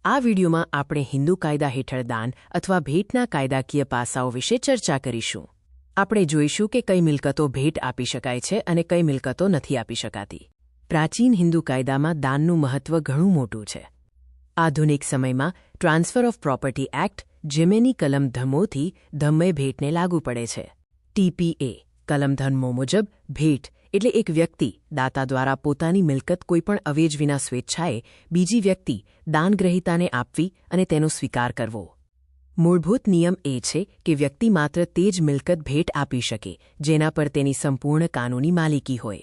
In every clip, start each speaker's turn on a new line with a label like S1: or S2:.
S1: આ વિડીયોમાં આપણે હિન્દુ કાયદા હેઠળ દાન અથવા ભેટના કાયદાકીય પાસાઓ વિશે ચર્ચા કરીશું. આપણે જોઈશું કે કઈ મિલકતો ભેટ આપી શકાય છે અને કઈ મિલકતો નથી આપી શકાતી. પ્રાચીન હિન્દુ કાયદામાં દાનનું મહત્વ ઘણું મોટું છે. આધુનિક સમયમાં ટ્રાન્સફર ઓફ પ્રોપર્ટી એક્ટ જેમેની કલમ ધમોથી ધમ્મે ભેટને લાગુ પડે છે. TPA કલમ ધમ્મો મુજબ ભેટ એટલે એક વ્યક્તિ દાતા દ્વારા પોતાની મિલકત કોઈપણ અવેજ વિના સ્વેચ્છાએ બીજી વ્યક્તિ દાનગ્રહીતાને આપવી અને તેનો સ્વીકાર કરવો. મૂળભૂત નિયમ એ છે કે વ્યક્તિ માત્ર તે જ મિલકત ભેટ આપી શકે જેના પર તેની સંપૂર્ણ કાનૂની માલિકી હોય.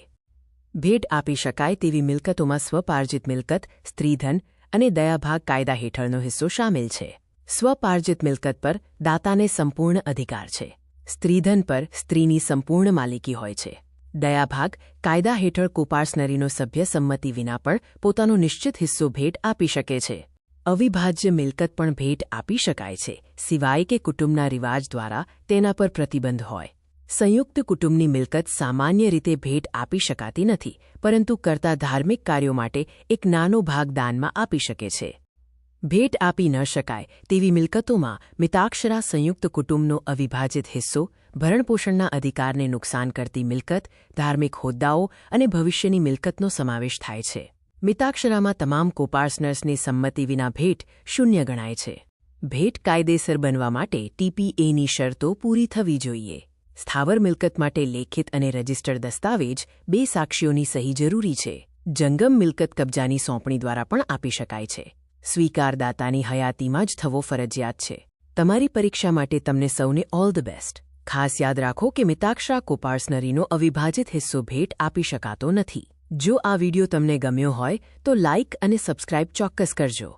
S1: ભેટ આપી શકાય તેવી મિલકતોમાં સ્વપાર્જિત મિલકત, સ્ત્રીધન અને દયાભાગ કાયદા હેઠળનો હિસ્સો શામેલ છે. સ્વપાર્જિત મિલકત પર દાતાને સંપૂર્ણ અધિકાર છે. સ્ત્રીધન પર સ્ત્રીની સંપૂર્ણ માલિકી હોય છે. દયાભાગ કાયદા હેઠળ કોપાર્સનરીનો સભ્ય સંમતિ વિના પણ પોતાનો નિશ્ચિત હિસ્સો ભેટ આપી શકે છે. અવિભાજ્ય મિલકત પણ ભેટ આપી શકાય છે, સિવાય કે કુટુંબના રિવાજ દ્વારા તેના પર પ્રતિબંધ હોય. સંયુક્ત કુટુંબની મિલકત સામાન્ય રીતે ભેટ આપી શકાતી નથી, પરંતુ કરતા ધાર્મિક કાર્યો માટે એક નાનો ભાગ દાનમાં આપી શકે છે. ભેટ આપી ન શકાય તેવી મિલકતોમાં મિતાક્ષરા સંયુક્ત કુટુંબનો અવિભાજિત હિસ્સો, ભરણપોષણના અધિકારને નુકસાન કરતી મિલકત, ધાર્મિક હોદ્દાઓ અને ભવિષ્યની મિલકતનો સમાવેશ થાય છે. મિતાક્ષરામાં તમામ કોપાર્સનર્સની સંમતિ વિના ભેટ શૂન્ય ગણાય છે. ભેટ કાયદેસર બનવા માટે TPAની શરતો પૂરી થવી જોઈએ. સ્થાવર મિલકત માટે લેખિત અને રજિસ્ટર્ડ દસ્તાવેજ, 2 સાક્ષીઓની સહી જરૂરી છે. જંગમ મિલકત કબજાની સોંપણી દ્વારા પણ આપી શકાય છે. સ્વીકારદાતાની હયાતીમાં જ થવો ફરજિયાત છે. તમારી પરીક્ષા માટે તમને સૌને ઓલ ધ બેસ્ટ. ખાસ યાદ રાખો કે મિતાક્ષરા કોપાર્સનરીનો અવિભાજિત હિસ્સો ભેટ આપી શકાતો નથી. જો આ વિડીયો તમને ગમ્યો હોય તો લાઇક અને સબસ્ક્રાઇબ ચોક્કસ કરજો.